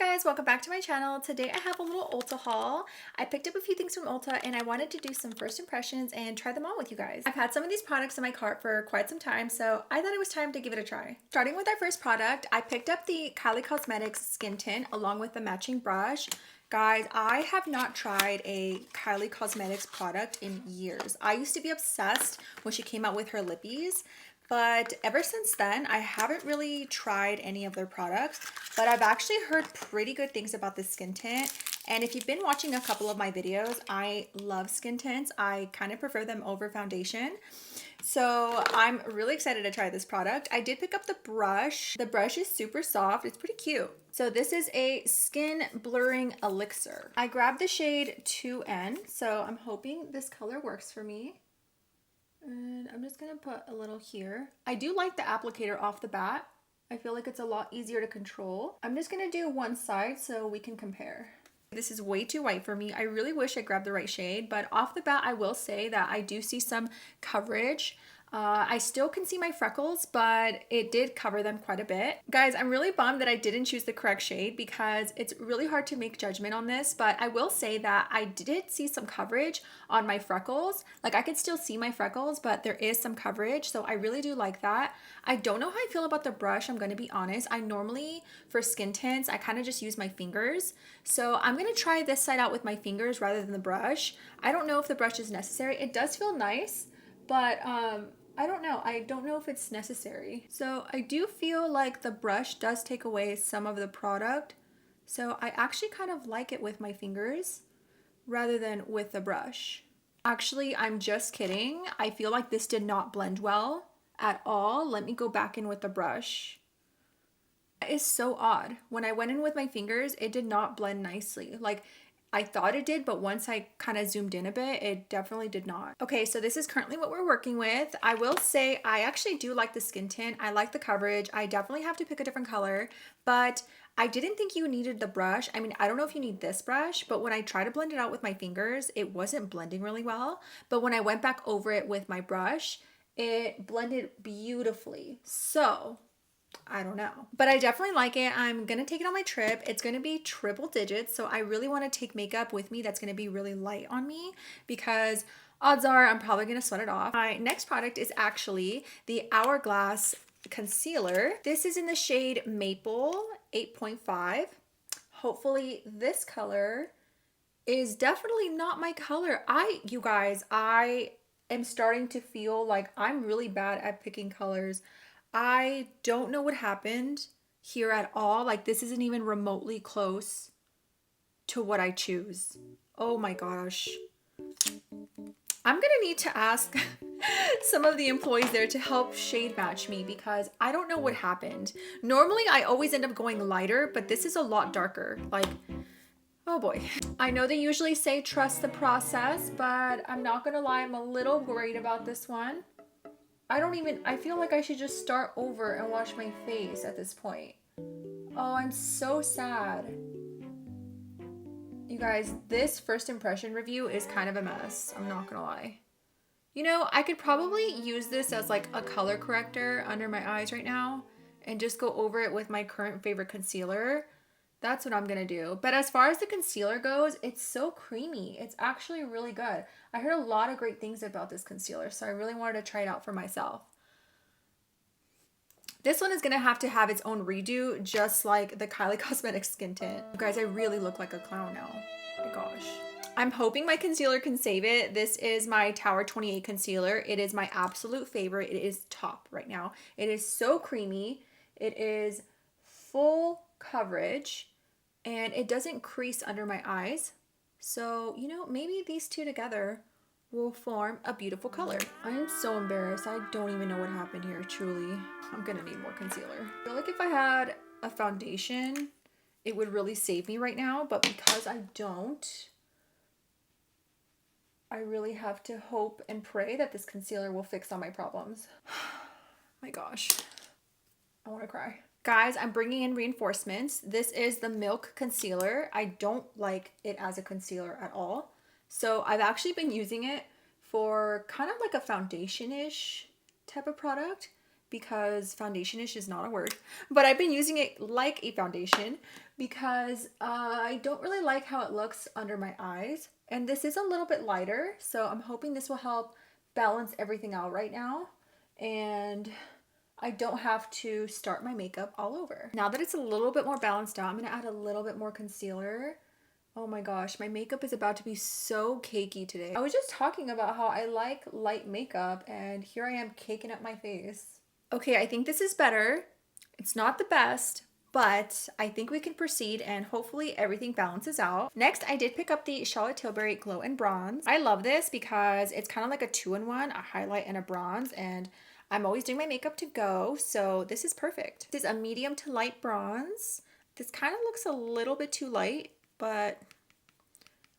guys, welcome back to my channel. Today I have a little Ulta haul. I picked up a few things from Ulta and I wanted to do some first impressions and try them on with you guys. I've had some of these products in my cart for quite some time, so I thought it was time to give it a try. Starting with our first product, I picked up the KYLIE Cosmetics Skin Tint along with the matching brush. Guys, I have not tried a KYLIE Cosmetics product in years. I used to be obsessed when she came out with her lippies, but ever since then, I haven't really tried any of their products, but I've actually heard pretty good things about this skin tint. And if you've been watching a couple of my videos, I love skin tints. I kind of prefer them over foundation. So I'm really excited to try this product. I did pick up the brush. The brush is super soft. It's pretty cute. So this is a skin blurring elixir. I grabbed the shade 2N, so I'm hoping this color works for me. And I'm just going to put a little here. I do like the applicator off the bat. I feel like it's a lot easier to control. I'm just going to do one side so we can compare. This is way too white for me. I really wish I grabbed the right shade, but off the bat, I will say that I do see some coverage. I still can see my freckles, but it did cover them quite a bit. Guys, I'm really bummed that I didn't choose the correct shade because it's really hard to make judgment on this, but I will say that I did see some coverage on my freckles. Like I could still see my freckles, but there is some coverage, so I really do like that. I don't know how I feel about the brush, I'm gonna be honest. I normally, for skin tints, I kind of just use my fingers. So I'm gonna try this side out with my fingers rather than the brush. I don't know if the brush is necessary. It does feel nice, but I don't know. I don't know if it's necessary. So I do feel like the brush does take away some of the product. So I actually kind of like it with my fingers rather than with the brush. Actually, I'm just kidding. I feel like this did not blend well at all. Let me go back in with the brush. That is so odd. When I went in with my fingers, it did not blend nicely. Like I thought it did, but once I kind of zoomed in a bit, it definitely did not. Okay, so this is currently what we're working with. I will say I actually do like the skin tint. I like the coverage. I definitely have to pick a different color, but I didn't think you needed the brush. I mean, I don't know if you need this brush, but when I try to blend it out with my fingers, it wasn't blending really well. But when I went back over it with my brush, it blended beautifully. So I don't know, but I definitely like it. I'm gonna take it on my trip. It's gonna be triple digits, so I really want to take makeup with me that's gonna be really light on me because odds are I'm probably gonna sweat it off. My next product is actually the Hourglass concealer. This is in the shade Maple 8.5. Hopefully this color is definitely not my color. You guys, I am starting to feel like I'm really bad at picking colors. I don't know what happened here at all. Like this isn't even remotely close to what I choose. Oh my gosh. I'm gonna need to ask some of the employees there to help shade match me because I don't know what happened. Normally I always end up going lighter, but this is a lot darker. Like, oh boy. I know they usually say trust the process, but I'm not gonna lie, I'm a little worried about this one. I feel like I should just start over and wash my face at this point. Oh, I'm so sad. You guys, this first impression review is kind of a mess. I'm not gonna lie. You know, I could probably use this as like a color corrector under my eyes right now and just go over it with my current favorite concealer. That's what I'm gonna do. But as far as the concealer goes, it's so creamy. It's actually really good. I heard a lot of great things about this concealer, so I really wanted to try it out for myself. This one is gonna have to have its own redo, just like the KYLIE Cosmetics Skin Tint. You guys, I really look like a clown now. Oh my gosh. I'm hoping my concealer can save it. This is my Tower 28 concealer. It is my absolute favorite. It is top right now. It is so creamy. It is full coverage and it doesn't crease under my eyes. So, you know, maybe these two together will form a beautiful color. I am so embarrassed. I don't even know what happened here, truly. I'm gonna need more concealer. I feel like if I had a foundation, it would really save me right now, but because I don't, I really have to hope and pray that this concealer will fix all my problems. My gosh, I wanna cry. Guys, I'm bringing in reinforcements. This is the Milk Concealer. I don't like it as a concealer at all. So I've actually been using it for kind of like a foundation-ish type of product. because foundation-ish is not a word, but I've been using it like a foundation because I don't really like how it looks under my eyes. And this is a little bit lighter, so I'm hoping this will help balance everything out right now. And I don't have to start my makeup all over. Now that it's a little bit more balanced out, I'm gonna add a little bit more concealer. Oh my gosh, my makeup is about to be so cakey today. I was just talking about how I like light makeup, and here I am caking up my face. Okay, I think this is better. It's not the best, but I think we can proceed and hopefully everything balances out. Next, I did pick up the Charlotte Tilbury Glow and Bronze. I love this because it's kind of like a 2-in-1, a highlight and a bronze, and I'm always doing my makeup to go, so this is perfect. This is a medium to light bronze. This kind of looks a little bit too light, but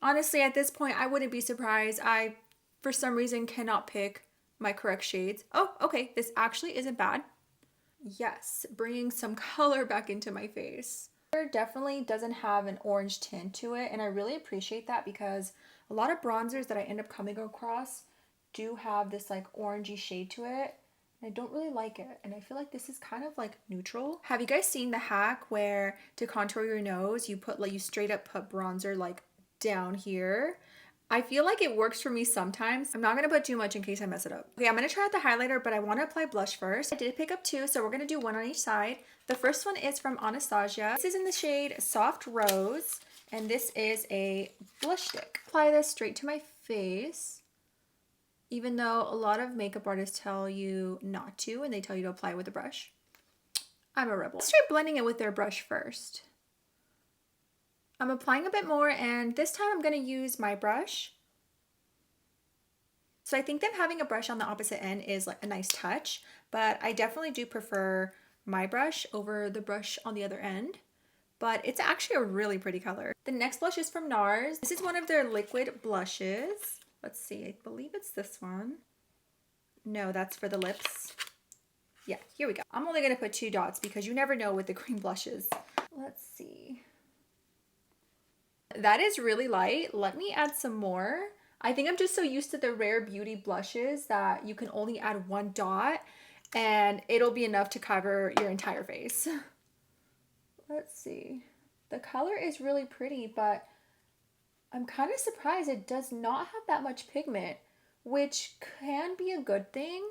honestly, at this point, I wouldn't be surprised. I, for some reason, cannot pick my correct shades. Oh, okay, this actually isn't bad. Yes, bringing some color back into my face. It definitely doesn't have an orange tint to it, and I really appreciate that because a lot of bronzers that I end up coming across do have this like orangey shade to it. I don't really like it, and I feel like this is kind of like neutral. Have you guys seen the hack where to contour your nose, you put like, you straight up put bronzer like down here? I feel like it works for me sometimes. I'm not gonna put too much in case I mess it up. Okay, I'm gonna try out the highlighter, but I wanna apply blush first. I did pick up 2, so we're gonna do 1 on each side. The first one is from Anastasia. This is in the shade Soft Rose, and this is a blush stick. Apply this straight to my face, even though a lot of makeup artists tell you not to, and they tell you to apply with a brush. I'm a rebel. Let's try blending it with their brush first. I'm applying a bit more, and this time I'm going to use my brush. So I think them having a brush on the opposite end is like a nice touch, but I definitely do prefer my brush over the brush on the other end. But it's actually a really pretty color. The next blush is from NARS. This is one of their liquid blushes. Let's see, I believe it's this one. No, that's for the lips. Yeah, here we go. I'm only going to put 2 dots because you never know with the cream blushes. Let's see. That is really light. Let me add some more. I think I'm just so used to the Rare Beauty blushes that you can only add 1 dot and it'll be enough to cover your entire face. Let's see. The color is really pretty, but I'm kind of surprised it does not have that much pigment, which can be a good thing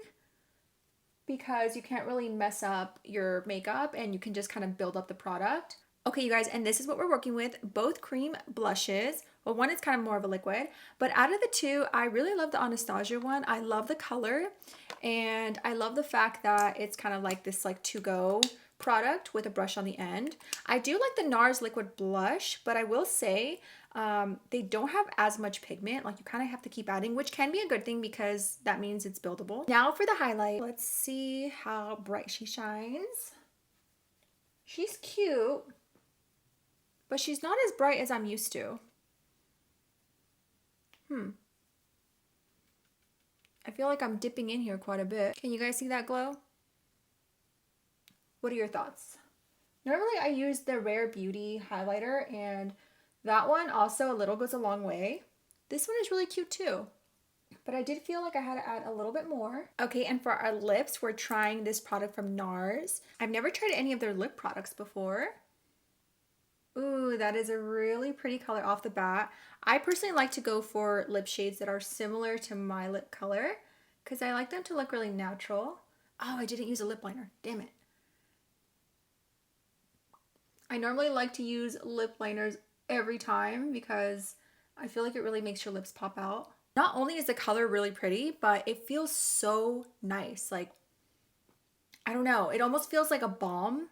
because you can't really mess up your makeup and you can just kind of build up the product. Okay, you guys, and this is what we're working with, both cream blushes. Well, one is kind of more of a liquid, but out of the 2, I really love the Anastasia one. I love the color, and I love the fact that it's kind of like this like to-go product with a brush on the end. I do like the NARS liquid blush, but I will say they don't have as much pigment. Like you kind of have to keep adding, which can be a good thing because that means it's buildable. Now for the highlight, let's see how bright she shines. She's cute, but she's not as bright as I'm used to. I feel like I'm dipping in here quite a bit. Can you guys see that glow? What are your thoughts? Normally I use the Rare Beauty highlighter, and that one also a little goes a long way. This one is really cute too, but I did feel like I had to add a little bit more. Okay, and for our lips, we're trying this product from NARS. I've never tried any of their lip products before. Ooh, that is a really pretty color off the bat. I personally like to go for lip shades that are similar to my lip color because I like them to look really natural. Oh, I didn't use a lip liner. Damn it. I normally like to use lip liners every time because I feel like it really makes your lips pop out. Not only is the color really pretty, but it feels so nice. Like, I don't know. It almost feels like a balm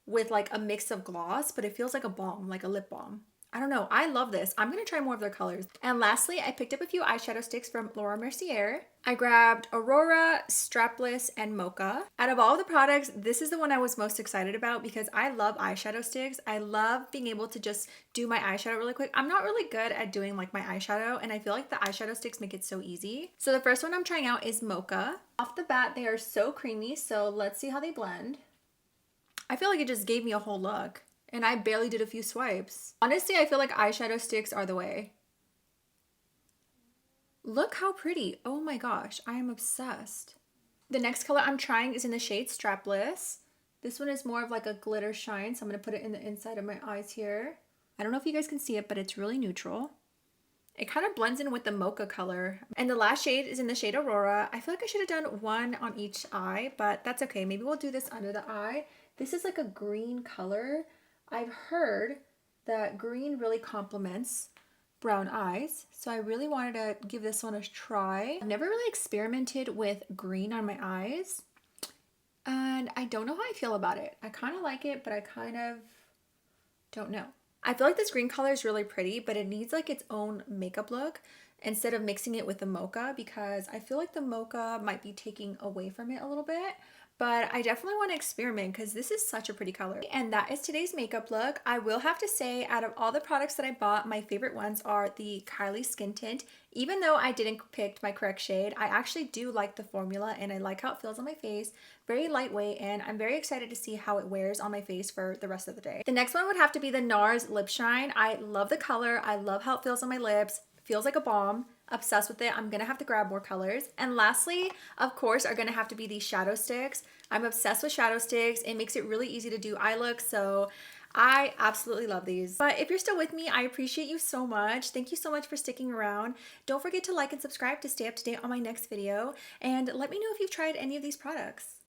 with like a mix of gloss, but it feels like a balm, like a lip balm. I don't know. I love this. I'm going to try more of their colors. And lastly, I picked up a few eyeshadow sticks from Laura Mercier. I grabbed Aurora, Strapless, and Mocha. Out of all of the products, this is the one I was most excited about because I love eyeshadow sticks. I love being able to just do my eyeshadow really quick. I'm not really good at doing like my eyeshadow, and I feel like the eyeshadow sticks make it so easy. So the first one I'm trying out is Mocha. Off the bat, they are so creamy, so let's see how they blend. I feel like it just gave me a whole look, and I barely did a few swipes. Honestly, I feel like eyeshadow sticks are the way. Look how pretty. Oh my gosh, I am obsessed. The next color I'm trying is in the shade Strapless. This one is more of like a glitter shine, so I'm going to put it in the inside of my eyes here. I don't know if you guys can see it, but it's really neutral. It kind of blends in with the mocha color. And the last shade is in the shade Aurora. I feel like I should have done one on each eye, but that's okay. Maybe we'll do this under the eye. This is like a green color. I've heard that green really complements brown eyes, so I really wanted to give this one a try. I've never really experimented with green on my eyes, and I don't know how I feel about it. I kind of like it, but I kind of don't know. I feel like this green color is really pretty, but it needs like its own makeup look instead of mixing it with the mocha, because I feel like the mocha might be taking away from it a little bit. But I definitely want to experiment because this is such a pretty color. And that is today's makeup look. I will have to say, out of all the products that I bought, my favorite ones are the KYLIE Skin Tint. Even though I didn't pick my correct shade, I actually do like the formula and I like how it feels on my face. Very lightweight, and I'm very excited to see how it wears on my face for the rest of the day. The next one would have to be the NARS Lip Shine. I love the color. I love how it feels on my lips. Feels like a balm. Obsessed with it. I'm gonna have to grab more colors. And lastly, of course, are gonna have to be these shadow sticks. I'm obsessed with shadow sticks. It makes it really easy to do eye looks, so I absolutely love these. But if you're still with me, I appreciate you so much. Thank you so much for sticking around. Don't forget to like and subscribe to stay up to date on my next video, and let me know if you've tried any of these products.